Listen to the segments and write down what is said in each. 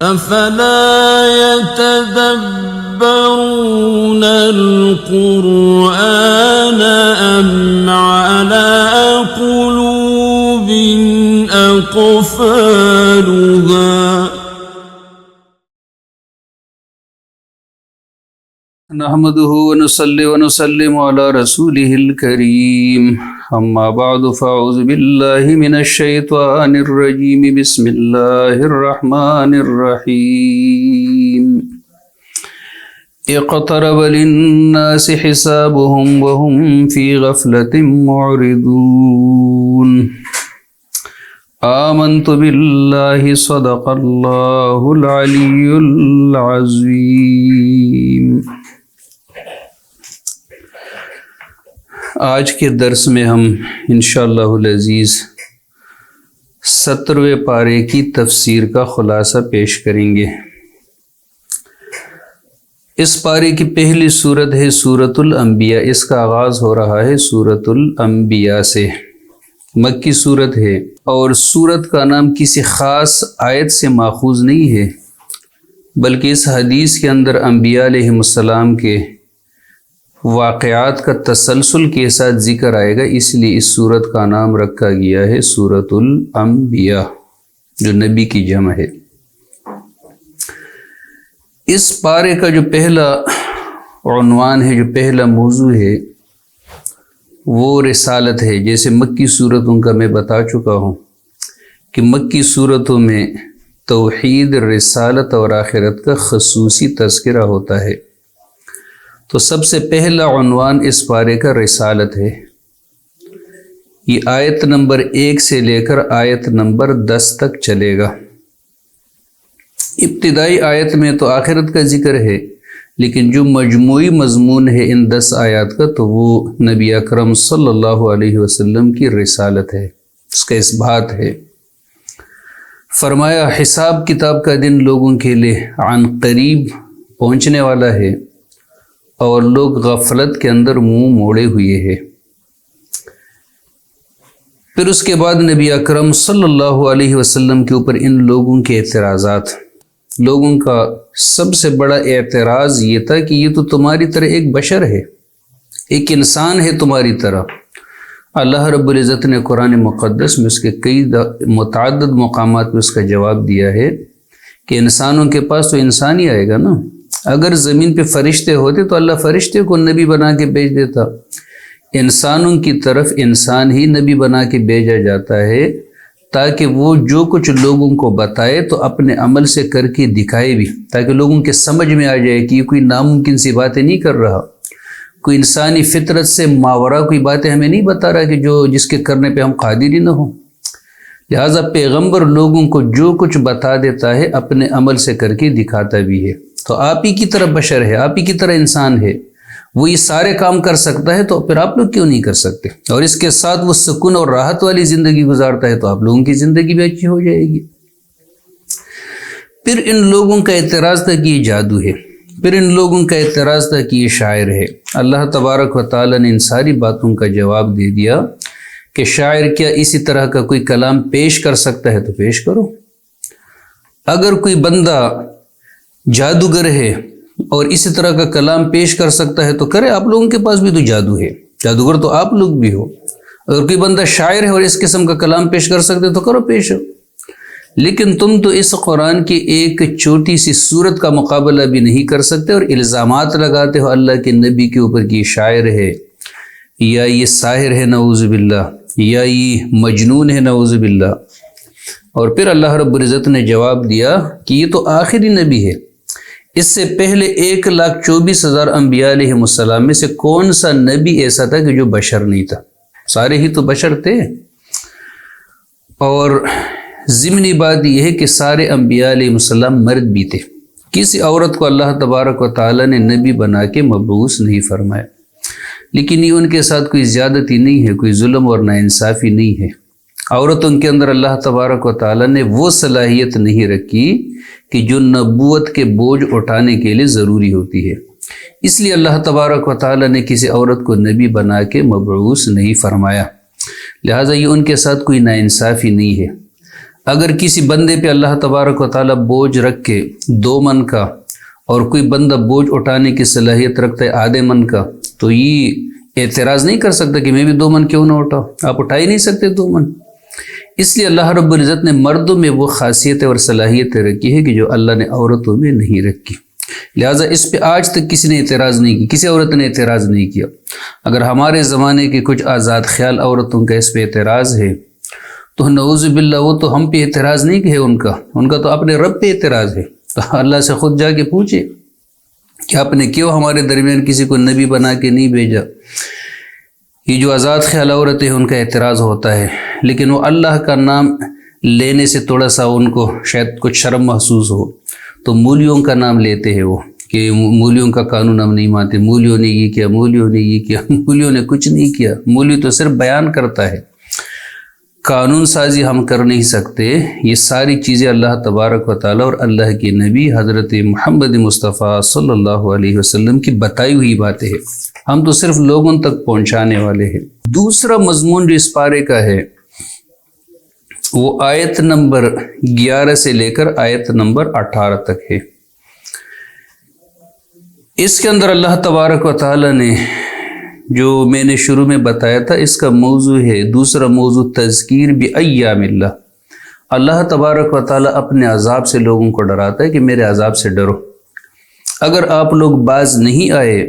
أفلا يتدبرون القرآن أم على قلوب أقفالها نحمده ونصلي ونسلم على رسوله الكريم أما بعد فأعوذ بالله من الشيطان الرجيم بسم الله الرحمن الرحيم اقترب للناس حسابهم وهم في غفلة معرضون آمنت بالله صدق الله العلي العظيم۔ آج کے درس میں ہم انشاءاللہ العزیز 17ویں پارے کی تفسیر کا خلاصہ پیش کریں گے۔ اس پارے کی پہلی سورت ہے سورۃ الانبیاء۔ اس کا آغاز ہو رہا ہے سورۃ الانبیاء سے، مکی سورت ہے، اور سورت کا نام کسی خاص آیت سے ماخوذ نہیں ہے، بلکہ اس حدیث کے اندر انبیاء علیہم السلام کے واقعات کا تسلسل کے ساتھ ذکر آئے گا، اس لیے اس سورت کا نام رکھا گیا ہے سورۃ الانبیاء، جو نبی کی جمع ہے۔ اس پارے کا جو پہلا عنوان ہے، جو پہلا موضوع ہے، وہ رسالت ہے۔ جیسے مکی صورتوں کا میں بتا چکا ہوں کہ مکی صورتوں میں توحید، رسالت اور آخرت کا خصوصی تذکرہ ہوتا ہے، تو سب سے پہلا عنوان اس پارے کا رسالت ہے۔ یہ آیت نمبر 1 سے لے کر آیت نمبر 10 تک چلے گا۔ ابتدائی آیت میں تو آخرت کا ذکر ہے، لیکن جو مجموعی مضمون ہے ان 10 آیات کا، تو وہ نبی اکرم صلی اللہ علیہ وسلم کی رسالت ہے، اس کا اثبات ہے۔ فرمایا حساب کتاب کا دن لوگوں کے لیے عن قریب پہنچنے والا ہے، اور لوگ غفلت کے اندر منہ موڑے ہوئے ہیں۔ پھر اس کے بعد نبی اکرم صلی اللہ علیہ وسلم کے اوپر ان لوگوں کے اعتراضات۔ لوگوں کا سب سے بڑا اعتراض یہ تھا کہ یہ تو تمہاری طرح ایک بشر ہے، ایک انسان ہے تمہاری طرح۔ اللہ رب العزت نے قرآن مقدس میں اس کے کئی متعدد مقامات میں اس کا جواب دیا ہے کہ انسانوں کے پاس تو انسان ہی آئے گا نا۔ اگر زمین پہ فرشتے ہوتے تو اللہ فرشتے کو نبی بنا کے بھیج دیتا۔ انسانوں کی طرف انسان ہی نبی بنا کے بھیجا جاتا ہے، تاکہ وہ جو کچھ لوگوں کو بتائے تو اپنے عمل سے کر کے دکھائے بھی، تاکہ لوگوں کے سمجھ میں آ جائے کہ یہ کوئی ناممکن سی باتیں نہیں کر رہا، کوئی انسانی فطرت سے ماورا کوئی باتیں ہمیں نہیں بتا رہا کہ جس کے کرنے پہ ہم قادر ہی نہ ہوں۔ لہٰذا پیغمبر لوگوں کو جو کچھ بتا دیتا ہے اپنے عمل سے کر کے دکھاتا بھی ہے۔ تو آپ ہی کی طرح بشر ہے، آپ ہی کی طرح انسان ہے، وہ یہ سارے کام کر سکتا ہے، تو پھر آپ لوگ کیوں نہیں کر سکتے؟ اور اس کے ساتھ وہ سکون اور راحت والی زندگی گزارتا ہے، تو آپ لوگوں کی زندگی بھی اچھی ہو جائے گی۔ پھر ان لوگوں کا اعتراض تھا کہ یہ جادو ہے، پھر ان لوگوں کا اعتراض تھا کہ یہ شاعر ہے۔ اللہ تبارک و تعالیٰ نے ان ساری باتوں کا جواب دے دیا کہ شاعر کیا اسی طرح کا کوئی کلام پیش کر سکتا ہے تو پیش کرو۔ اگر کوئی بندہ جادوگر ہے اور اسی طرح کا کلام پیش کر سکتا ہے تو کرے، آپ لوگوں کے پاس بھی تو جادو ہے، جادوگر تو آپ لوگ بھی ہو۔ اگر کوئی بندہ شاعر ہے اور اس قسم کا کلام پیش کر سکتے تو کرو، پیش ہو۔ لیکن تم تو اس قرآن کی ایک چھوٹی سی سورت کا مقابلہ بھی نہیں کر سکتے، اور الزامات لگاتے ہو اللہ کے نبی کے اوپر کہ یہ شاعر ہے، یا یہ ساحر ہے نعوذ باللہ، یا یہ مجنون ہے نعوذ باللہ۔ اور پھر اللہ رب العزت نے جواب دیا کہ یہ تو آخری نبی ہے، اس سے پہلے 1,24,000 انبیاء علیہ السلام میں سے کون سا نبی ایسا تھا کہ جو بشر نہیں تھا؟ سارے ہی تو بشر تھے۔ اور ضمنی بات یہ ہے کہ سارے انبیاء علیہ السلام مرد بھی تھے، کسی عورت کو اللہ تبارک و تعالیٰ نے نبی بنا کے مبعوث نہیں فرمایا۔ لیکن یہ ان کے ساتھ کوئی زیادتی نہیں ہے، کوئی ظلم اور ناانصافی نہیں ہے۔ عورتوں کے اندر اللہ تبارک و تعالیٰ نے وہ صلاحیت نہیں رکھی کہ جو نبوت کے بوجھ اٹھانے کے لیے ضروری ہوتی ہے، اس لیے اللہ تبارک و تعالیٰ نے کسی عورت کو نبی بنا کے مبعوث نہیں فرمایا، لہٰذا یہ ان کے ساتھ کوئی ناانصافی نہیں ہے۔ اگر کسی بندے پہ اللہ تبارک و تعالیٰ بوجھ رکھ کے 2 من کا اور کوئی بندہ بوجھ اٹھانے کی صلاحیت رکھتا ہے آدھے من کا، تو یہ اعتراض نہیں کر سکتا کہ میں بھی 2 من کیوں نہ اٹھاؤں، آپ اٹھا ہی نہیں سکتے 2 من۔ اس لیے اللہ رب العزت نے مردوں میں وہ خاصیتیں اور صلاحیتیں رکھی ہے کہ جو اللہ نے عورتوں میں نہیں رکھی، لہٰذا اس پہ آج تک کسی نے اعتراض نہیں کی، کسی عورت نے اعتراض نہیں کیا۔ اگر ہمارے زمانے کے کچھ آزاد خیال عورتوں کا اس پہ اعتراض ہے تو نعوذ باللہ وہ تو ہم پہ اعتراض نہیں ہے، ان کا تو اپنے رب پہ اعتراض ہے۔ تو اللہ سے خود جا کے پوچھے کہ آپ نے کیوں ہمارے درمیان کسی کو نبی بنا کے نہیں بھیجا۔ یہ جو آزاد خیال عورتیں ہیں ان کا اعتراض ہوتا ہے، لیکن وہ اللہ کا نام لینے سے تھوڑا سا ان کو شاید کچھ شرم محسوس ہو تو مولیوں کا نام لیتے ہیں وہ، کہ مولیوں کا قانون ہم نہیں مانتے، مولیوں نے یہ کیا، مولیوں نے یہ کیا۔ مولیوں نے کچھ نہیں کیا، مولی تو صرف بیان کرتا ہے، قانون سازی ہم کر نہیں سکتے۔ یہ ساری چیزیں اللہ تبارک و تعالیٰ اور اللہ کے نبی حضرت محمد مصطفیٰ صلی اللہ علیہ وسلم کی بتائی ہوئی باتیں ہیں، ہم تو صرف لوگوں تک پہنچانے والے ہیں۔ دوسرا مضمون جو اس پارے کا ہے وہ آیت نمبر 11 سے لے کر آیت نمبر 18 تک ہے۔ اس کے اندر اللہ تبارک و تعالیٰ نے جو میں نے شروع میں بتایا تھا اس کا موضوع ہے، دوسرا موضوع تذکیر بایام اللہ۔ اللہ تبارک و تعالیٰ اپنے عذاب سے لوگوں کو ڈراتا ہے کہ میرے عذاب سے ڈرو۔ اگر آپ لوگ باز نہیں آئے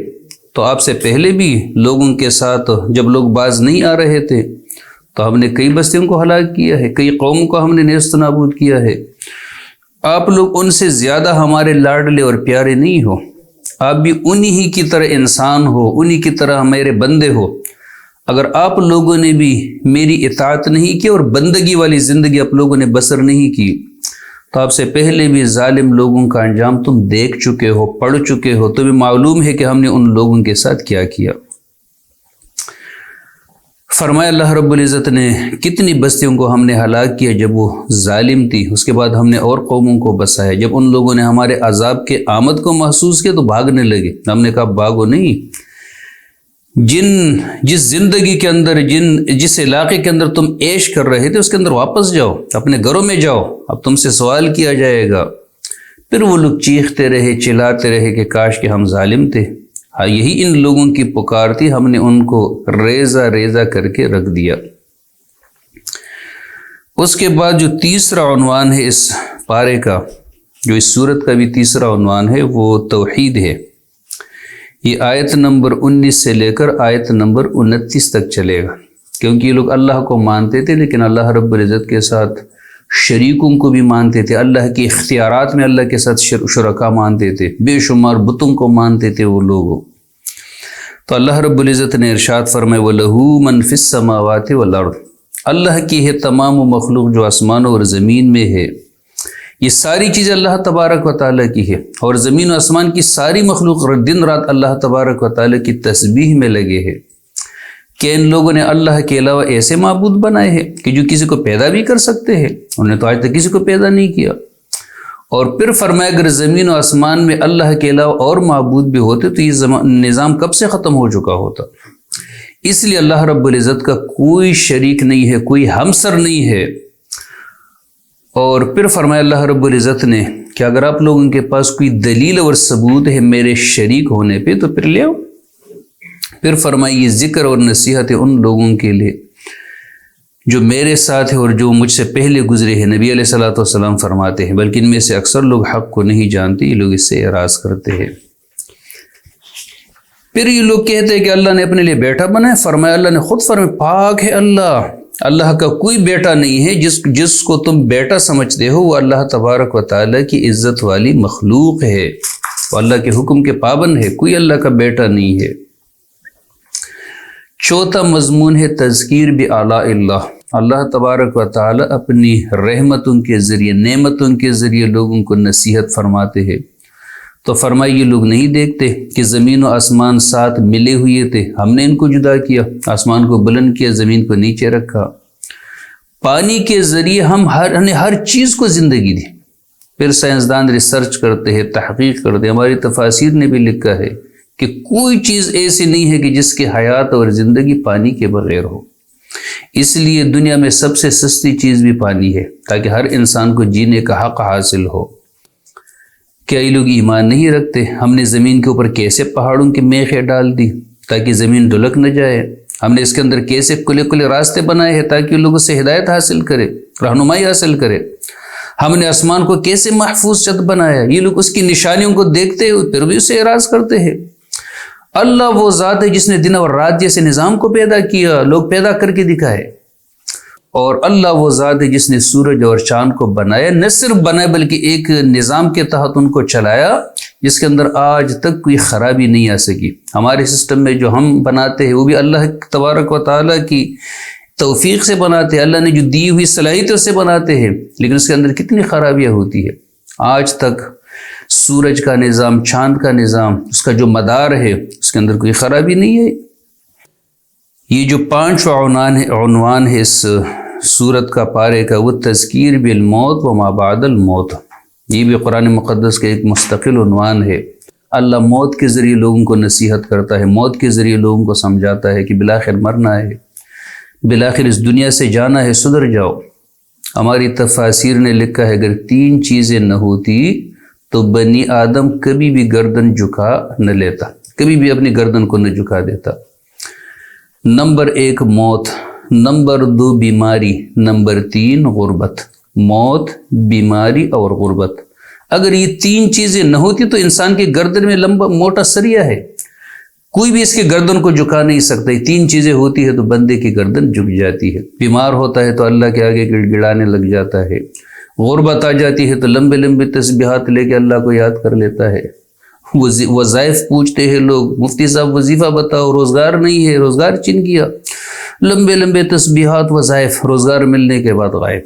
تو آپ سے پہلے بھی لوگوں کے ساتھ جب لوگ باز نہیں آ رہے تھے تو ہم نے کئی بستیوں کو ہلاک کیا ہے، کئی قوموں کو ہم نے نیست و نابود کیا ہے۔ آپ لوگ ان سے زیادہ ہمارے لاڈلے اور پیارے نہیں ہو، آپ بھی انہی ہی کی طرح انسان ہو، انہی کی طرح میرے بندے ہو۔ اگر آپ لوگوں نے بھی میری اطاعت نہیں کی اور بندگی والی زندگی آپ لوگوں نے بسر نہیں کی تو آپ سے پہلے بھی ظالم لوگوں کا انجام تم دیکھ چکے ہو، پڑھ چکے ہو، تمہیں معلوم ہے کہ ہم نے ان لوگوں کے ساتھ کیا کیا۔ فرمایا اللہ رب العزت نے کتنی بستیوں کو ہم نے ہلاک کیا جب وہ ظالم تھی، اس کے بعد ہم نے اور قوموں کو بسایا۔ جب ان لوگوں نے ہمارے عذاب کے آمد کو محسوس کیا تو بھاگنے لگے، ہم نے کہا بھاگو نہیں، جس زندگی کے اندر جس علاقے کے اندر تم عیش کر رہے تھے اس کے اندر واپس جاؤ، اپنے گھروں میں جاؤ، اب تم سے سوال کیا جائے گا۔ پھر وہ لوگ چیختے رہے، چلاتے رہے کہ کاش کہ ہم ظالم تھے۔ ہاں یہی ان لوگوں کی پکار تھی، ہم نے ان کو ریزہ ریزہ کر کے رکھ دیا۔ اس کے بعد جو تیسرا عنوان ہے اس پارے کا، جو اس سورت کا بھی تیسرا عنوان ہے، وہ توحید ہے۔ یہ آیت نمبر 19 سے لے کر آیت نمبر 29 تک چلے گا، کیونکہ یہ لوگ اللہ کو مانتے تھے لیکن اللہ رب العزت کے ساتھ شریکوں کو بھی مانتے تھے، اللہ کے اختیارات میں اللہ کے ساتھ شرکا مانتے تھے، بے شمار بتوں کو مانتے تھے وہ لوگ۔ تو اللہ رب العزت نے ارشاد فرمائے وَلَهُ مَنْ فِي السَّمَاوَاتِ وَالْأَرْضِ، اللہ کی ہے تمام و مخلوق جو آسمانوں اور زمین میں ہے۔ یہ ساری چیزیں اللہ تبارک و تعالیٰ کی ہے، اور زمین و آسمان کی ساری مخلوق دن رات اللہ تبارک و تعالیٰ کی تسبیح میں لگے ہیں۔ کہ ان لوگوں نے اللہ کے علاوہ ایسے معبود بنائے ہیں کہ جو کسی کو پیدا بھی کر سکتے ہیں، انہوں نے تو آج تک کسی کو پیدا نہیں کیا۔ اور پھر فرمایا اگر زمین و آسمان میں اللہ کے علاوہ اور معبود بھی ہوتے تو یہ نظام کب سے ختم ہو چکا ہوتا۔ اس لیے اللہ رب العزت کا کوئی شریک نہیں ہے، کوئی ہمسر نہیں ہے۔ اور پھر فرمایا اللہ رب العزت نے کہ اگر آپ لوگوں کے پاس کوئی دلیل اور ثبوت ہے میرے شریک ہونے پہ تو پھر لے آؤ۔ پھر فرمائی یہ ذکر اور نصیحت ہے ان لوگوں کے لیے جو میرے ساتھ ہے اور جو مجھ سے پہلے گزرے ہیں۔ نبی علیہ الصلوۃ والسلام فرماتے ہیں بلکہ ان میں سے اکثر لوگ حق کو نہیں جانتے، یہ لوگ اس سے اعراض کرتے ہیں۔ پھر یہ لوگ کہتے ہیں کہ اللہ نے اپنے لیے بیٹا بنایا، فرمایا اللہ نے خود فرمایا پاک ہے اللہ، اللہ کا کوئی بیٹا نہیں ہے، جس کو تم بیٹا سمجھتے ہو وہ اللہ تبارک و تعالیٰ کی عزت والی مخلوق ہے، وہ اللہ کے حکم کے پابند ہے، کوئی اللہ کا بیٹا نہیں ہے۔ چوتھا مضمون ہے تذکیر بآلاء اللہ، اللہ تبارک و تعالیٰ اپنی رحمتوں کے ذریعے، نعمتوں کے ذریعے لوگوں کو نصیحت فرماتے ہیں۔ تو فرمائی یہ لوگ نہیں دیکھتے کہ زمین و آسمان ساتھ ملے ہوئے تھے، ہم نے ان کو جدا کیا، آسمان کو بلند کیا، زمین کو نیچے رکھا، پانی کے ذریعے ہم نے ہر چیز کو زندگی دی۔ پھر سائنسدان ریسرچ کرتے ہیں، تحقیق کرتے ہیں، ہماری تفاسیر نے بھی لکھا ہے کہ کوئی چیز ایسی نہیں ہے کہ جس کی حیات اور زندگی پانی کے بغیر ہو۔ اس لیے دنیا میں سب سے سستی چیز بھی پانی ہے، تاکہ ہر انسان کو جینے کا حق حاصل ہو۔ کیا یہ لوگ ایمان نہیں رکھتے؟ ہم نے زمین کے اوپر کیسے پہاڑوں کی میخیں ڈال دی تاکہ زمین ڈھلک نہ جائے؟ ہم نے اس کے اندر کیسے کھلے کھلے راستے بنائے ہیں تاکہ لوگوں سے ہدایت حاصل کرے، رہنمائی حاصل کرے؟ ہم نے آسمان کو کیسے محفوظ چھت بنایا؟ یہ لوگ اس کی نشانیوں کو دیکھتے ہوئے پھر بھی اسے اعراض کرتے ہیں۔ اللہ وہ ذات ہے جس نے دن اور رات جیسے نظام کو پیدا کیا، لوگ پیدا کر کے دکھائے۔ اور اللہ وہ ذات ہے جس نے سورج اور چاند کو بنایا، نہ صرف بنایا بلکہ ایک نظام کے تحت ان کو چلایا جس کے اندر آج تک کوئی خرابی نہیں آ سکی۔ ہمارے سسٹم میں جو ہم بناتے ہیں وہ بھی اللہ تبارک و تعالیٰ کی توفیق سے بناتے ہیں، اللہ نے جو دی ہوئی صلاحیتوں سے بناتے ہیں، لیکن اس کے اندر کتنی خرابیاں ہوتی ہے۔ آج تک سورج کا نظام، چاند کا نظام، اس کا جو مدار ہے اس کے اندر کوئی خرابی نہیں ہے۔ یہ جو 5 عنوان ہے اس سورت کا پارے کا، وہ تذکیر بالموت و ما بعد الموت، یہ بھی قرآن مقدس کا ایک مستقل عنوان ہے۔ اللہ موت کے ذریعے لوگوں کو نصیحت کرتا ہے، موت کے ذریعے لوگوں کو سمجھاتا ہے کہ بالآخر مرنا ہے، بالآخر اس دنیا سے جانا ہے، سدھر جاؤ۔ ہماری تفاسیر نے لکھا ہے اگر 3 چیزیں نہ ہوتی تو بنی آدم کبھی بھی گردن جھکا نہ لیتا، کبھی بھی اپنی گردن کو نہ جھکا دیتا۔ نمبر 1 موت، نمبر 2 بیماری، نمبر 3 غربت۔ موت، بیماری اور غربت، اگر یہ 3 چیزیں نہ ہوتی تو انسان کی گردن میں لمبا موٹا سریا ہے، کوئی بھی اس کی گردن کو جھکا نہیں سکتا۔ یہ 3 چیزیں ہوتی ہے تو بندے کی گردن جھک جاتی ہے۔ بیمار ہوتا ہے تو اللہ کے آگے گڑ گڑانے لگ جاتا ہے، غربت آ جاتی ہے تو لمبے لمبے تسبیحات لے کے اللہ کو یاد کر لیتا ہے، وظائف پوچھتے ہیں لوگ، مفتی صاحب وظیفہ بتاؤ، روزگار نہیں ہے، روزگار چھن گیا، لمبے لمبے تسبیحات، وظائف، روزگار ملنے کے بعد غائب۔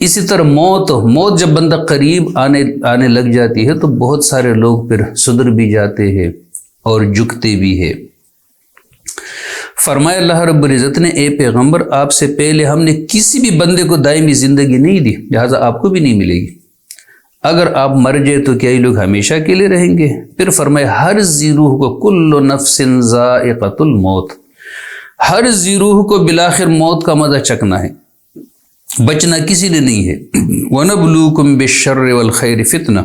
اسی طرح موت جب بندہ قریب آنے لگ جاتی ہے تو بہت سارے لوگ پھر سدھر بھی جاتے ہیں اور جھکتے بھی ہیں۔ فرمایا اللہ رب العزت نے، اے پیغمبر آپ سے پہلے ہم نے کسی بھی بندے کو دائمی زندگی نہیں دی، لہٰذا آپ کو بھی نہیں ملے گی۔ اگر آپ مر جائے تو کیا یہ لوگ ہمیشہ کے لیے رہیں گے؟ پھر فرمایا ہر ذی روح کو کل نفس ذائقۃ الموت، ہر ذی روح کو بالآخر موت کا مزہ چکھنا ہے، بچنا کسی نے نہیں ہے۔ وَنَبْلُوكُمْ بِالشَّرِّ وَالْخَيْرِ فِتْنَةً،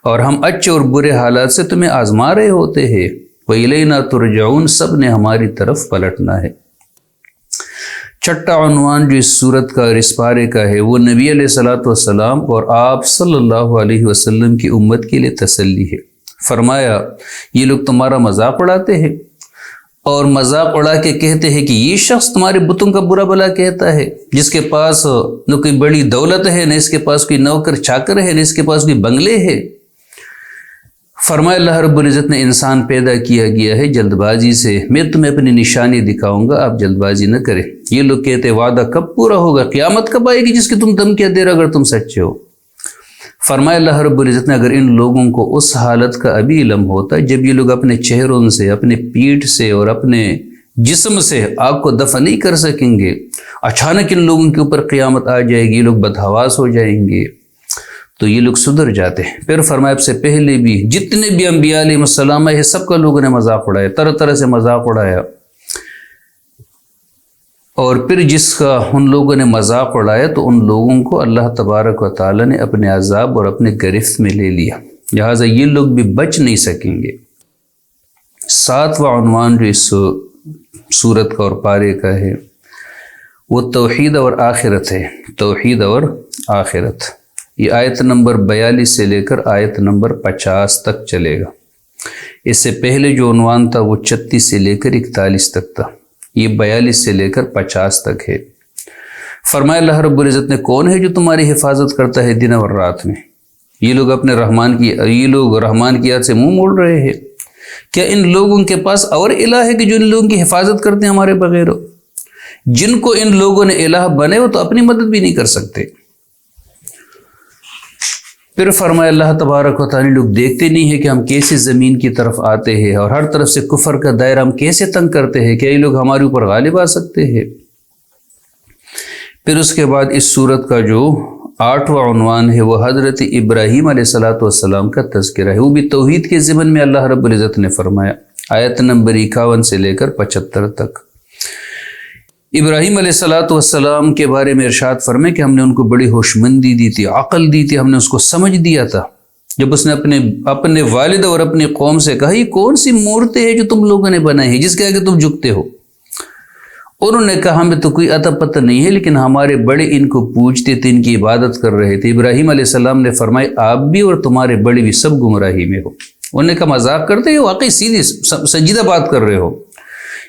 اور ہم اچھے اور برے حالات سے تمہیں آزما رہے ہوتے ہیں۔ وَإِلَيْنَا تُرْجَعُونَ، سب نے ہماری طرف پلٹنا ہے۔ چھٹا عنوان جو اس صورت کا اور اس پارے کا ہے وہ نبی علیہ الصلوۃ والسلام اور آپ صلی اللہ علیہ وسلم کی امت کے لیے تسلی ہے۔ فرمایا یہ لوگ تمہارا مذاق اڑاتے ہیں اور مذاق اڑا کے کہتے ہیں کہ یہ شخص تمہارے بتوں کا برا بھلا کہتا ہے، جس کے پاس نہ کوئی بڑی دولت ہے، نہ اس کے پاس کوئی نوکر چاکر ہے، نہ اس کے پاس کوئی بنگلے ہے۔ فرمایا اللہ رب العزت نے انسان پیدا کیا گیا ہے جلد بازی سے، میں تمہیں اپنی نشانی دکھاؤں گا، آپ جلد بازی نہ کریں۔ یہ لوگ کہتے وعدہ کب پورا ہوگا، قیامت کب آئے گی جس کی تم دھمکیاں دے رہے اگر تم سچے ہو۔ فرمایا اللہ رب العزت نے اگر ان لوگوں کو اس حالت کا ابھی علم ہوتا جب یہ لوگ اپنے چہروں سے، اپنے پیٹھ سے اور اپنے جسم سے آگ کو دفع نہیں کر سکیں گے، اچانک ان لوگوں کے اوپر قیامت آ جائے گی، یہ لوگ بدحواس ہو جائیں گے، تو یہ لوگ سدھر جاتے ہیں۔ پھر فرمایا اب سے پہلے بھی جتنے بھی انبیاء علیہ السلام ہے سب کا لوگوں نے مذاق اڑایا، طرح طرح سے مذاق اڑایا، اور پھر جس کا ان لوگوں نے مذاق اڑایا تو ان لوگوں کو اللہ تبارک و تعالی نے اپنے عذاب اور اپنے گرفت میں لے لیا، لہٰذا یہ لوگ بھی بچ نہیں سکیں گے۔ 7واں عنوان جو اس سورت کا اور پارے کا ہے وہ توحید اور آخرت ہے، توحید اور آخرت۔ یہ آیت نمبر 42 سے لے کر آیت نمبر 50 تک چلے گا۔ اس سے پہلے جو عنوان تھا وہ 36 سے لے کر 41 تک تھا، یہ 42 سے لے کر 50 تک ہے۔ فرمایا اللہ رب العزت نے کون ہے جو تمہاری حفاظت کرتا ہے دن اور رات میں؟ یہ لوگ اپنے رحمان کی یاد سے منہ موڑ رہے ہیں۔ کیا ان لوگوں کے پاس اور الہ ہے کہ جو ان لوگوں کی حفاظت کرتے ہیں ہمارے بغیر؟ جن کو ان لوگوں نے الہ بنے وہ تو اپنی مدد بھی نہیں کر سکتے۔ پھر فرمایا اللہ تبارک و تعالی لوگ دیکھتے نہیں ہیں کہ ہم کیسے زمین کی طرف آتے ہیں اور ہر طرف سے کفر کا دائرہ ہم کیسے تنگ کرتے ہیں، کیا یہ لوگ ہمارے اوپر غالب آ سکتے ہیں؟ پھر اس کے بعد اس سورت کا جو 8واں عنوان ہے وہ حضرت ابراہیم علیہ السلام کا تذکرہ ہے، وہ بھی توحید کے ضمن میں اللہ رب العزت نے فرمایا، آیت نمبر 51 سے لے کر 75 تک۔ ابراہیم علیہ الصلوۃ والسلام کے بارے میں ارشاد فرمائے کہ ہم نے ان کو بڑی ہوشمندی دی تھی، عقل دی تھی، ہم نے اس کو سمجھ دیا تھا۔ جب اس نے اپنے والد اور اپنی قوم سے کہا یہ کون سی مورتیں ہیں جو تم لوگوں نے بنائی ہیں جس کے آگے تم جھکتے ہو؟ انہوں نے کہا ہمیں تو کوئی عطا پتہ نہیں ہے، لیکن ہمارے بڑے ان کو پوجتے تھے، ان کی عبادت کر رہے تھے۔ ابراہیم علیہ السلام نے فرمایا آپ بھی اور تمہارے بڑے بھی سب گمراہی میں ہو۔ انہوں نے کہا مذاق کرتے ہو، واقعی سیدھی سنجیدہ بات کر رہے ہو۔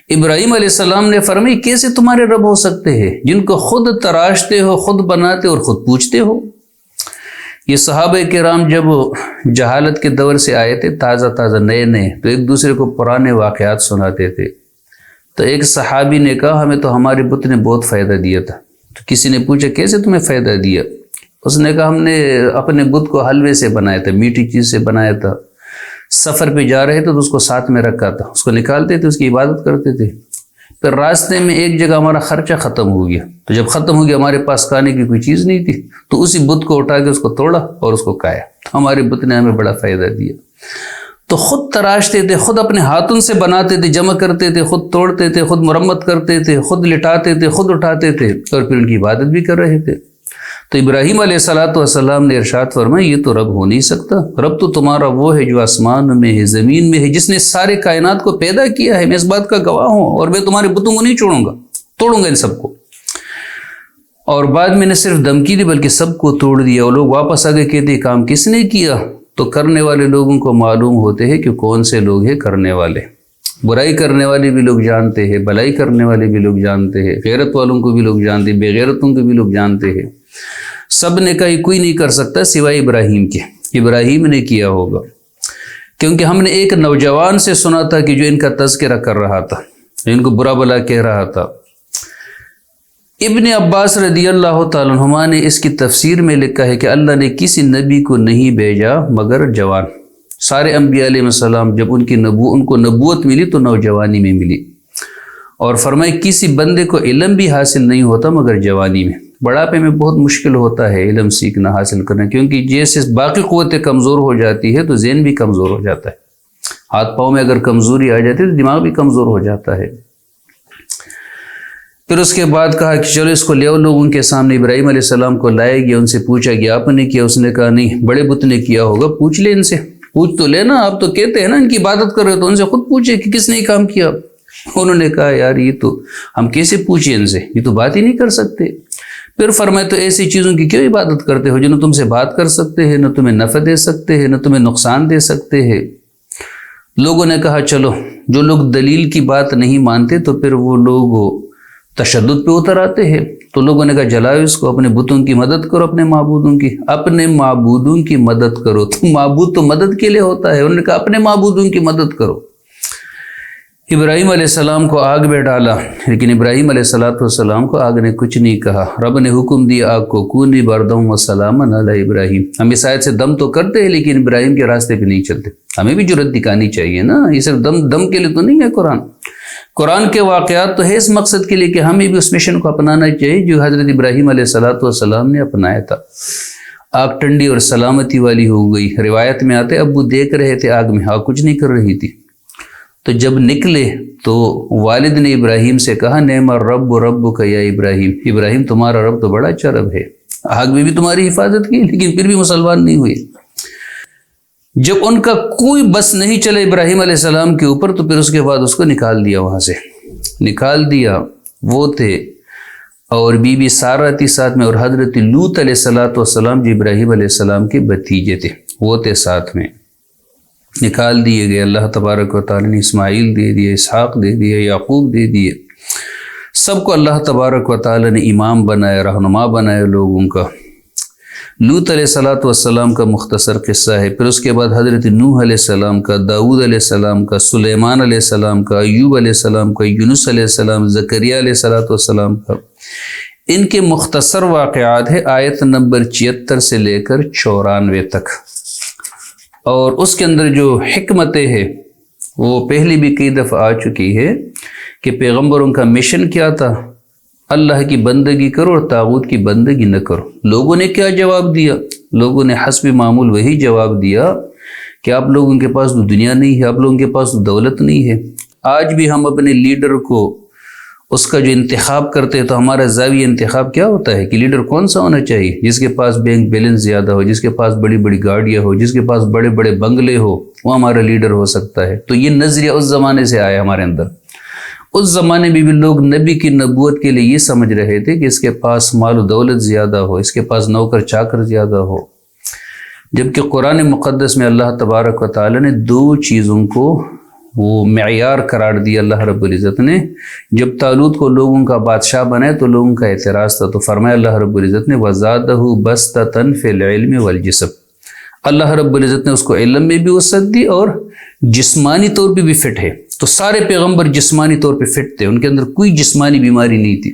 ابراہیم علیہ السلام نے فرمایا کیسے تمہارے رب ہو سکتے ہیں جن کو خود تراشتے ہو، خود بناتے اور خود پوجتے ہو؟ یہ صحابہ کرام جب جہالت کے دور سے آئے تھے، تازہ نئے تو ایک دوسرے کو پرانے واقعات سناتے تھے۔ تو ایک صحابی نے کہا ہمیں تو ہمارے بت نے بہت فائدہ دیا تھا۔ تو کسی نے پوچھا کیسے تمہیں فائدہ دیا؟ اس نے کہا ہم نے اپنے بت کو حلوے سے بنایا تھا، میٹھی چیز سے بنایا تھا۔ سفر پہ جا رہے تھے تو اس کو ساتھ میں رکھا تھا، اس کو نکالتے تھے، اس کی عبادت کرتے تھے۔ پھر راستے میں ایک جگہ ہمارا خرچہ ختم ہو گیا، تو جب ختم ہو گیا ہمارے پاس کھانے کی کوئی چیز نہیں تھی، تو اسی بت کو اٹھا کے اس کو توڑا اور اس کو کھایا۔ ہمارے بت نے ہمیں بڑا فائدہ دیا۔ تو خود تراشتے تھے، خود اپنے ہاتھوں سے بناتے تھے، جمع کرتے تھے، خود توڑتے تھے، خود مرمت کرتے تھے، خود لٹاتے تھے، خود اٹھاتے تھے، اور پھر ان کی عبادت بھی کر رہے تھے۔ تو ابراہیم علیہ السلام نے ارشاد فرمایا یہ تو رب ہو نہیں سکتا، رب تو تمہارا وہ ہے جو آسمان میں ہے، زمین میں ہے، جس نے سارے کائنات کو پیدا کیا ہے۔ میں اس بات کا گواہ ہوں، اور میں تمہارے بتوں کو نہیں چھوڑوں گا، توڑوں گا ان سب کو۔ اور بعد میں نے صرف دھمکی دی بلکہ سب کو توڑ دیا۔ اور لوگ واپس آگے کہتے کام کس نے کیا؟ تو کرنے والے لوگوں کو معلوم ہوتے ہیں کہ کون سے لوگ ہیں کرنے والے۔ برائی کرنے والے بھی لوگ جانتے ہیں، بھلائی کرنے والے بھی لوگ جانتے ہیں، غیرت والوں کو بھی لوگ جانتے ہیں، بے غیرتوں کو بھی لوگ جانتے ہیں۔ سب نے کہا کوئی نہیں کر سکتا سوائے ابراہیم کے، ابراہیم نے کیا ہوگا، کیونکہ ہم نے ایک نوجوان سے سنا تھا کہ جو ان کا تذکرہ کر رہا تھا، ان کو برا بلا کہہ رہا تھا۔ ابن عباس رضی اللہ تعالیٰ عنہما نے اس کی تفسیر میں لکھا ہے کہ اللہ نے کسی نبی کو نہیں بھیجا مگر جوان۔ سارے انبیاء علیہ السلام جب ان کو نبوت ملی تو نوجوانی میں ملی، اور فرمائے کسی بندے کو علم بھی حاصل نہیں ہوتا مگر جوانی میں۔ بڑھاپے میں بہت مشکل ہوتا ہے علم سیکھنا، حاصل کرنا، کیونکہ جیسے باقی قوتیں کمزور ہو جاتی ہے تو ذہن بھی کمزور ہو جاتا ہے۔ ہاتھ پاؤں میں اگر کمزوری آ جاتی ہے تو دماغ بھی کمزور ہو جاتا ہے۔ پھر اس کے بعد کہا کہ چلو اس کو لے آؤ لوگوں کے سامنے۔ ابراہیم علیہ السلام کو لائے گیا، ان سے پوچھا گیا آپ نے کیا؟ اس نے کہا نہیں، بڑے بت نے کیا ہوگا، پوچھ لے ان سے، پوچھ تو لینا، آپ تو کہتے ہیں نا ان کی عبادت کر رہے تو ان سے خود پوچھے کہ کس نے یہ کام کیا۔ انہوں نے کہا یار یہ تو ہم کیسے پوچھیں ان سے، یہ تو بات ہی نہیں کر سکتے۔ پھر فرمائے تو ایسی چیزوں کی کیوں عبادت کرتے ہو جو نہ تم سے بات کر سکتے ہیں، نہ تمہیں نفع دے سکتے ہیں، نہ تمہیں نقصان دے سکتے ہیں۔ لوگوں نے کہا چلو جو لوگ دلیل کی بات نہیں مانتے تو پھر وہ لوگ تشدد پہ اتر آتے ہیں، تو لوگوں نے کہا جلاؤ اس کو، اپنے بتوں کی مدد کرو، اپنے معبودوں کی مدد کرو۔ تو معبود تو مدد کے لیے ہوتا ہے، انہوں نے کہا اپنے معبودوں کی مدد کرو۔ ابراہیم علیہ السلام کو آگ میں ڈالا، لیکن ابراہیم علیہ السلام کو آگ نے کچھ نہیں کہا۔ رب نے حکم دیا آگ کو کونی بردم و سلاما علی ابراہیم۔ ہم اس آیت سے دم تو کرتے ہیں لیکن ابراہیم کے راستے پہ نہیں چلتے۔ ہمیں بھی جرأت دکھانی چاہیے نا، یہ صرف دم کے لیے تو نہیں ہے قرآن کے واقعات تو ہے اس مقصد کے لیے کہ ہمیں بھی اس مشن کو اپنانا چاہیے جو حضرت ابراہیم علیہ السلام نے اپنایا تھا۔ آگ ٹھنڈی اور سلامتی والی ہو گئی۔ روایت میں آتے ابو دیکھ رہے تھے آگ میں، آگ کچھ نہیں کر رہی تھی۔ تو جب نکلے تو والد نے ابراہیم سے کہا نعم الرب ربک یا ابراہیم، ابراہیم تمہارا رب تو بڑا اچھا رب ہے، آگ میں بھی تمہاری حفاظت کی لیکن پھر بھی مسلمان نہیں ہوئے۔ جب ان کا کوئی بس نہیں چلا ابراہیم علیہ السلام کے اوپر تو پھر اس کے بعد اس کو نکال دیا، وہاں سے نکال دیا۔ وہ تھے اور بی بی سارہ تھی ساتھ میں، اور حضرت لوط علیہ السلام جو ابراہیم علیہ السلام کے بھتیجے تھے وہ تھے ساتھ میں، نکال دیے گئے۔ اللہ تبارک و تعالی نے اسماعیل دے دیے، اسحاق دے دیے، یعقوب دے دیے، سب کو اللہ تبارک و تعالی نے امام بنایا، رہنما بنایا لوگوں کا۔ لوط علیہ السلام کا مختصر قصہ ہے۔ پھر اس کے بعد حضرت نوح علیہ السلام کا، داؤد علیہ السلام کا، سلیمان علیہ السلام کا، ایوب علیہ السلام کا، یونس علیہ السلام، زکریا علیہ السلام کا۔ ان کے مختصر واقعات ہے آیت نمبر 76 سے لے کر 94 تک، اور اس کے اندر جو حکمتیں ہیں وہ پہلی بھی کئی دفعہ آ چکی ہے کہ پیغمبروں کا مشن کیا تھا، اللہ کی بندگی کرو اور طاغوت کی بندگی نہ کرو۔ لوگوں نے کیا جواب دیا؟ لوگوں نے حسب معمول وہی جواب دیا کہ آپ لوگوں کے پاس تو دنیا نہیں ہے، آپ لوگوں کے پاس تو دولت نہیں ہے۔ آج بھی ہم اپنے لیڈر کو اس کا جو انتخاب کرتے ہیں تو ہمارا زاویہ انتخاب کیا ہوتا ہے کہ لیڈر کون سا ہونا چاہیے؟ جس کے پاس بینک بیلنس زیادہ ہو، جس کے پاس بڑی بڑی گاڑیاں ہو، جس کے پاس بڑے بڑے بنگلے ہو، وہ ہمارا لیڈر ہو سکتا ہے۔ تو یہ نظریہ اس زمانے سے آیا ہمارے اندر۔ اس زمانے میں بھی لوگ نبی کی نبوت کے لیے یہ سمجھ رہے تھے کہ اس کے پاس مال و دولت زیادہ ہو، اس کے پاس نوکر چاکر زیادہ ہو، جبکہ قرآن مقدس میں اللہ تبارک و تعالی نے دو چیزوں کو وہ معیار قرار دیا اللہ رب العزت نے۔ جب طالوت کو لوگوں کا بادشاہ بنائے تو لوگوں کا اعتراض تھا، تو فرمایا اللہ رب العزت نے وَزَادَهُ بَسْطَةً فِي الْعِلْمِ وَالْجِسْمِ، اللہ رب العزت نے اس کو علم میں بھی وسعت دی اور جسمانی طور پہ بھی فٹ ہے۔ تو سارے پیغمبر جسمانی طور پہ فٹ تھے، ان کے اندر کوئی جسمانی بیماری نہیں تھی،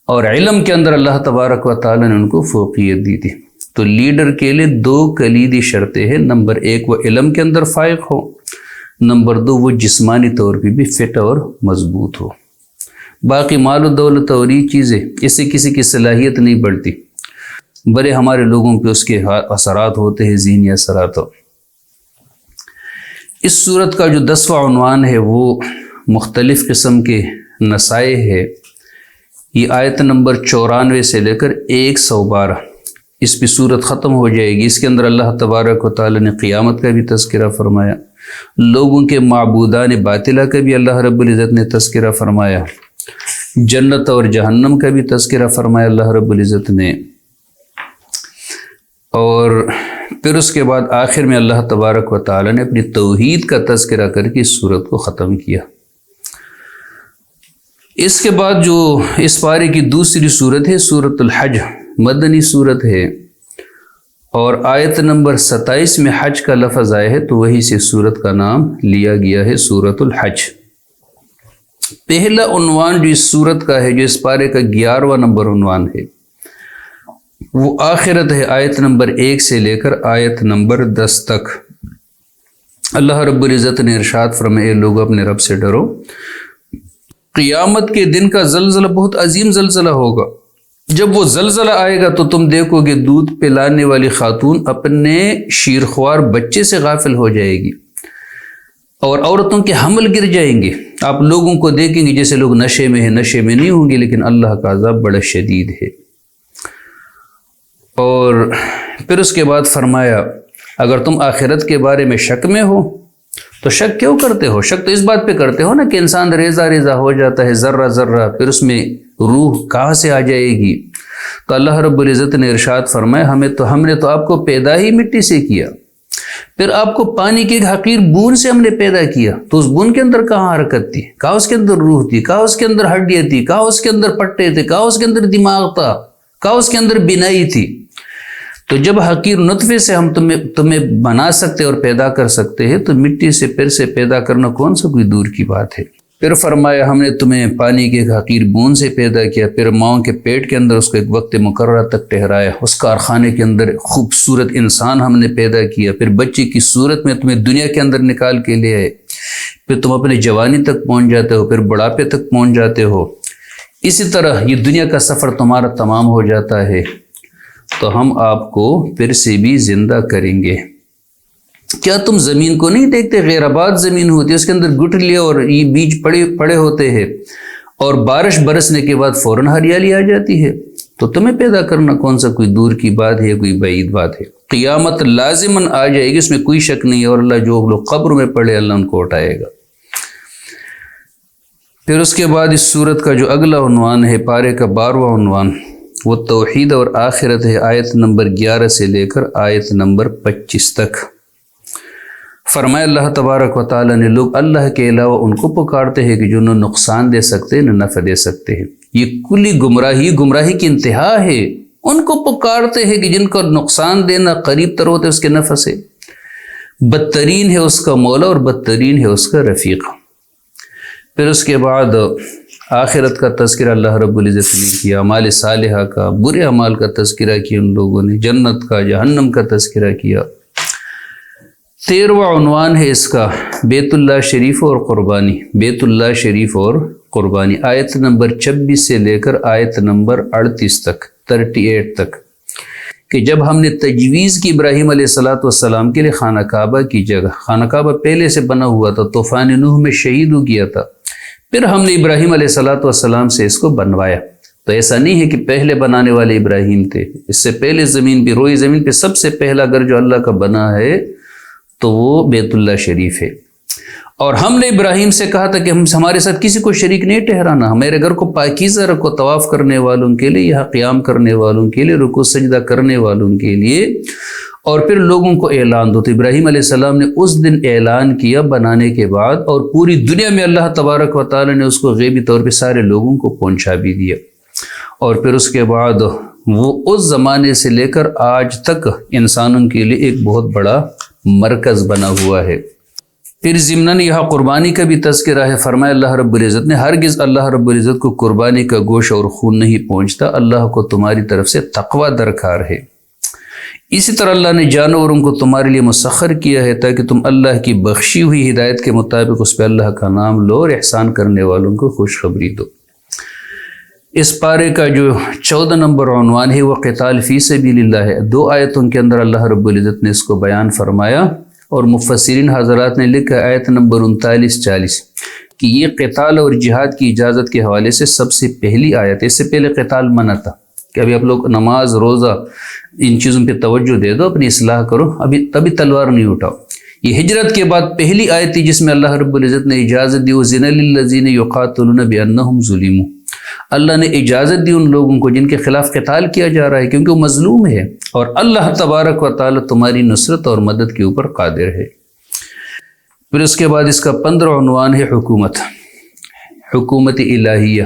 اور علم کے اندر اللہ تبارک و تعالی نے ان کو فوقیت دی تھی۔ تو لیڈر کے لیے دو کلیدی شرطیں ہیں، نمبر ایک وہ علم کے اندر فائق ہو، نمبر دو وہ جسمانی طور پہ بھی فٹ اور مضبوط ہو۔ باقی مال و دولت اور یہ چیزیں اس سے کسی کی صلاحیت نہیں بڑھتی، بڑے ہمارے لوگوں پہ اس کے اثرات ہوتے ہیں، ذہنی اثرات ہو۔ اس صورت کا جو 10واں عنوان ہے وہ مختلف قسم کے نصائح ہے۔ یہ آیت نمبر 94 سے لے کر 112 اس پہ صورت ختم ہو جائے گی۔ اس کے اندر اللہ تبارک و تعالی نے قیامت کا بھی تذکرہ فرمایا، لوگوں کے معبودان باطلہ کا بھی اللہ رب العزت نے تذکرہ فرمایا، جنت اور جہنم کا بھی تذکرہ فرمایا اللہ رب العزت نے، اور پھر اس کے بعد آخر میں اللہ تبارک و تعالی نے اپنی توحید کا تذکرہ کر کے اس صورت کو ختم کیا۔ اس کے بعد جو اس پارے کی دوسری صورت ہے سورۃ الحج، مدنی صورت ہے، اور آیت نمبر 27 میں حج کا لفظ آیا ہے، تو وہی سے صورت کا نام لیا گیا ہے سورۃ الحج۔ پہلا عنوان جو اس صورت کا ہے، جو اس پارے کا 11واں نمبر عنوان ہے، وہ آخرت ہے، آیت نمبر 1 سے لے کر آیت نمبر 10 تک۔ اللہ رب العزت نے ارشاد فرمایا، اے لوگ اپنے رب سے ڈرو، قیامت کے دن کا زلزلہ بہت عظیم زلزلہ ہوگا۔ جب وہ زلزلہ آئے گا تو تم دیکھو گے دودھ پلانے والی خاتون اپنے شیرخوار بچے سے غافل ہو جائے گی، اور عورتوں کے حمل گر جائیں گے۔ آپ لوگوں کو دیکھیں گے جیسے لوگ نشے میں ہیں، نشے میں نہیں ہوں گے، لیکن اللہ کا عذاب بڑا شدید ہے۔ اور پھر اس کے بعد فرمایا، اگر تم آخرت کے بارے میں شک میں ہو تو شک کیوں کرتے ہو؟ شک تو اس بات پہ کرتے ہو نا کہ انسان ریزہ ریزہ ہو جاتا ہے، ذرہ ذرہ، پھر اس میں روح کہاں سے آ جائے گی؟ تو اللہ رب العزت نے ارشاد فرمایا، ہم نے تو آپ کو پیدا ہی مٹی سے کیا، پھر آپ کو پانی کی ایک حقیر بوند سے ہم نے پیدا کیا، تو اس بوند کے اندر کہاں حرکت تھی؟ کہاں اس کے اندر روح تھی؟ کہاں اس کے اندر ہڈیاں تھی؟ کہاں اس کے اندر پٹے تھے؟ کہاں اس کے اندر دماغ تھا؟ کہاں اس کے اندر بینائی تھی؟ تو جب حقیر نطفے سے ہم تمہیں بنا سکتے اور پیدا کر سکتے ہیں، تو مٹی سے پھر سے پیدا کرنا کون سا کوئی دور کی بات ہے؟ پھر فرمایا، ہم نے تمہیں پانی کے ایک حقیر بوند سے پیدا کیا، پھر ماؤں کے پیٹ کے اندر اس کو ایک وقت مقررہ تک ٹھہرایا، اس کارخانے کے اندر خوبصورت انسان ہم نے پیدا کیا، پھر بچے کی صورت میں تمہیں دنیا کے اندر نکال کے لے آئے، پھر تم اپنے جوانی تک پہنچ جاتے ہو، پھر بڑھاپے تک پہنچ جاتے ہو۔ اسی طرح یہ دنیا کا سفر تمہارا تمام ہو جاتا ہے، تو ہم آپ کو پھر سے بھی زندہ کریں گے۔ کیا تم زمین کو نہیں دیکھتے؟ غیر آباد زمین ہوتی ہے، اس کے اندر گٹھلیاں اور یہ بیج پڑے ہوتے ہیں، اور بارش برسنے کے بعد فوراً ہریالی آ جاتی ہے۔ تو تمہیں پیدا کرنا کون سا کوئی دور کی بات ہے، کوئی بعید بات ہے؟ قیامت لازماً آ جائے گی، اس میں کوئی شک نہیں ہے، اور اللہ جو لوگ قبر میں پڑے اللہ ان کو اٹھائے گا۔ پھر اس کے بعد اس صورت کا جو اگلا عنوان ہے، پارے کا 12واں عنوان، وہ توحید اور آخرت ہے، آیت نمبر 11 سے لے کر آیت نمبر 25 تک۔ فرمایا اللہ تبارک و تعالی نے، لوگ اللہ کے علاوہ ان کو پکارتے ہیں کہ جو نہ نقصان دے سکتے نہ نفع دے سکتے ہیں۔ یہ کلی گمراہی کی انتہا ہے۔ ان کو پکارتے ہیں کہ جن کو نقصان دینا قریب تر ہوتے اس کے نفع سے، بدترین ہے اس کا مولا اور بدترین ہے اس کا رفیق۔ پھر اس کے بعد آخرت کا تذکرہ اللہ رب العزت نے کیا، اعمال صالحہ کا، برے اعمال کا تذکرہ کیا ان لوگوں نے، جنت کا، جہنم کا تذکرہ کیا۔ 13واں عنوان ہے اس کا، بیت اللہ شریف اور قربانی، بیت اللہ شریف اور قربانی، آیت نمبر 26 سے لے کر آیت نمبر 38 تک، 38 تک، کہ جب ہم نے تجویز کی ابراہیم علیہ السلام کے لیے خانہ کعبہ کی جگہ، خانہ کعبہ پہلے سے بنا ہوا تھا، طوفان نوح میں شہید ہو گیا تھا، پھر ہم نے ابراہیم علیہ السلام سے اس کو بنوایا۔ تو ایسا نہیں ہے کہ پہلے بنانے والے ابراہیم تھے، اس سے پہلے زمین پہ، روئی زمین پہ سب سے پہلا گھر جو اللہ کا بنا ہے تو وہ بیت اللہ شریف ہے۔ اور ہم نے ابراہیم سے کہا تھا کہ ہمارے ساتھ کسی کو شریک نہیں ٹھہرانا، میرے گھر کو پاکیزہ رکھو، طواف کرنے والوں کے لیے، یہاں قیام کرنے والوں کے لیے، رکوع سجدہ کرنے والوں کے لیے، اور پھر لوگوں کو اعلان دو۔ تو ابراہیم علیہ السلام نے اس دن اعلان کیا بنانے کے بعد، اور پوری دنیا میں اللہ تبارک و تعالی نے اس کو غیبی طور پہ سارے لوگوں کو پہنچا بھی دیا۔ اور پھر اس کے بعد وہ اس زمانے سے لے کر آج تک انسانوں کے لیے ایک بہت بڑا مرکز بنا ہوا ہے۔ پھر ضمناً یہاں قربانی کا بھی تذکرہ ہے۔ فرمایا اللہ رب العزت نے، ہرگز اللہ رب العزت کو قربانی کا گوشت اور خون نہیں پہنچتا، اللہ کو تمہاری طرف سے تقوی درکار ہے۔ اسی طرح اللہ نے جانوروں کو تمہارے لیے مسخر کیا ہے تاکہ تم اللہ کی بخشی ہوئی ہدایت کے مطابق اس پہ اللہ کا نام لو اور احسان کرنے والوں کو خوشخبری دو۔ اس پارے کا جو 14 نمبر عنوان ہے وہ قتال فی سبیل اللہ ہے۔ 2 آیتوں کے اندر اللہ رب العزت نے اس کو بیان فرمایا، اور مفسرین حضرات نے لکھا آیت نمبر 39-40 کہ یہ قتال اور جہاد کی اجازت کے حوالے سے سب سے پہلی آیت ہے۔ اس سے پہلے قتال منع تھا کہ ابھی آپ لوگ نماز، روزہ، ان چیزوں پہ توجہ دے دو، اپنی اصلاح کرو، تبھی تلوار نہیں اٹھاؤ۔ یہ ہجرت کے بعد پہلی آیت تھی جس میں اللہ رب العزت نے اجازت دی، وَزِنَ لِلَّذِينَ يُقَاتِلُونَ بِأَنَّهُمْ ظُلِمُوا، اللہ نے اجازت دی ان لوگوں کو جن کے خلاف قتال کیا جا رہا ہے کیونکہ وہ مظلوم ہے، اور اللہ تبارک و تعالی تمہاری نصرت اور مدد کے اوپر قادر ہے۔ پھر اس کے بعد اس کا 15 عنوان ہے حکومت الہیہ،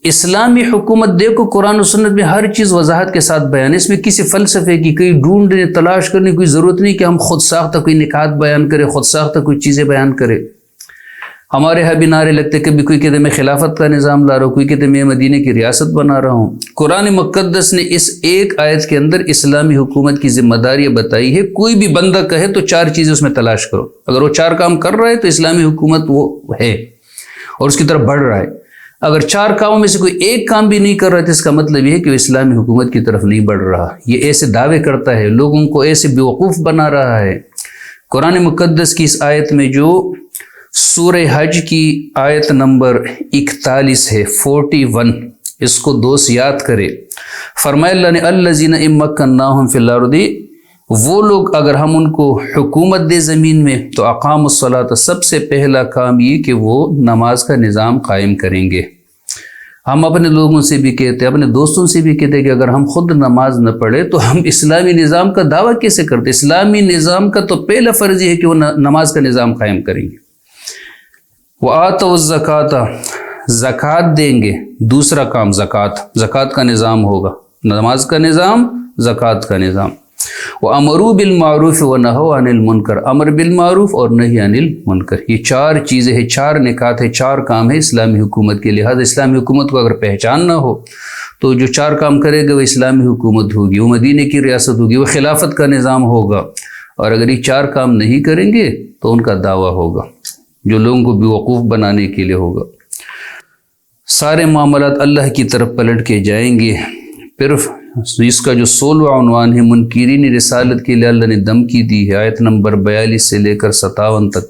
اسلامی حکومت۔ دیکھو قرآن و سنت میں ہر چیز وضاحت کے ساتھ بیان ہے، اس میں کسی فلسفے کی کوئی ڈھونڈنے تلاش کرنے کی کوئی ضرورت نہیں کہ ہم خود ساختہ کوئی نکات بیان کرے، خود ساختہ کوئی چیزیں بیان کرے۔ ہمارے یہاں بھی نعرے لگتے، کبھی کوئی کہتے میں خلافت کا نظام لا رہا ہوں، کوئی کہتے میں مدینے کی ریاست بنا رہا ہوں۔ قرآن مقدس نے اس ایک آیت کے اندر اسلامی حکومت کی ذمہ داریاں بتائی ہے۔ کوئی بھی بندہ کہے تو 4 چیزیں اس میں تلاش کرو، اگر وہ 4 کام کر رہا ہے تو اسلامی حکومت وہ ہے اور اس کی طرف بڑھ رہا ہے۔ اگر 4 کاموں میں سے کوئی ایک کام بھی نہیں کر رہا ہے تو اس کا مطلب یہ ہے کہ وہ اسلامی حکومت کی طرف نہیں بڑھ رہا، یہ ایسے دعوے کرتا ہے، لوگوں کو ایسے بیوقوف بنا رہا ہے۔ قرآن مقدس کی اس آیت میں جو سورہ حج کی آیت نمبر 41 ہے، 41، اس کو دوست یاد کرے۔ فرمایا اللہ نے الذین ان مکناہم فی الارض، وہ لوگ اگر ہم ان کو حکومت دے زمین میں تو اقاموا الصلاۃ، سب سے پہلا کام یہ کہ وہ نماز کا نظام قائم کریں گے۔ ہم اپنے لوگوں سے بھی کہتے ہیں، اپنے دوستوں سے بھی کہتے ہیں کہ اگر ہم خود نماز نہ پڑھے تو ہم اسلامی نظام کا دعویٰ کیسے کرتے؟ اسلامی نظام کا تو پہلا فرض یہ ہے کہ وہ نماز کا نظام قائم کریں گے۔ وَآتَوُا الزَّكَاةَ، زکوٰۃ دیں گے، دوسرا کام زکوٰۃ کا نظام ہوگا، نماز کا نظام، زکوٰۃ کا نظام۔ وَأَمَرُوا بِالْمَعْرُوفِ وَنَهَوْا عَنِ الْمُنْكَرِ، امر بالمعروف اور نہی عن المنکر، یہ 4 چیزیں ہیں، 4 نکات ہیں، 4 کام ہے اسلامی حکومت کے۔ لہذا اسلامی حکومت کو اگر پہچان نہ ہو تو جو 4 کام کرے گا وہ اسلامی حکومت ہوگی، وہ مدینے کی ریاست ہوگی، وہ خلافت کا نظام ہوگا۔ اور اگر یہ 4 کام نہیں کریں گے تو ان کا دعویٰ ہوگا جو لوگوں کو بیوقوف بنانے کے لیے ہوگا۔ سارے معاملات اللہ کی طرف پلٹ کے جائیں گے۔ پھر اس کا جو 16واں عنوان ہے منکرین رسالت کے لیے اللہ نے دھمکی دی ہے، آیت نمبر 42 سے لے کر 57 تک،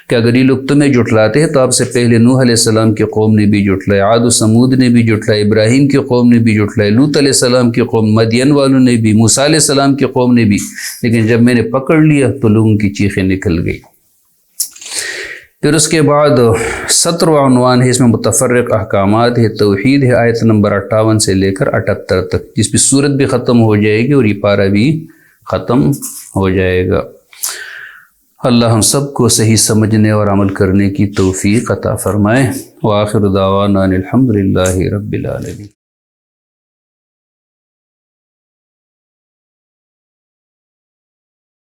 کہ اگر یہ لوگ تمہیں جھٹلاتے ہیں تو آپ سے پہلے نوح علیہ السلام کی قوم نے بھی جھٹلائے، عاد و سمود نے بھی جھٹلائے، ابراہیم کی قوم نے بھی جھٹلائے، لوط علیہ السلام کی قوم، مدین والوں نے بھی، موسیٰ علیہ السلام کی قوم نے بھی، لیکن جب میں نے پکڑ لیا تو لوگوں کی چیخیں نکل گئی۔ پھر اس کے بعد 17واں عنوان ہے، اس میں متفرق احکامات ہے، توحید ہے، آیت نمبر 58 سے لے کر 78 تک، جس پہ سورت بھی ختم ہو جائے گی اور یہ پارہ بھی ختم ہو جائے گا۔ اللہ ہم سب کو صحیح سمجھنے اور عمل کرنے کی توفیق عطا فرمائے۔ وآخر دعوانا الحمد للہ رب العالمین۔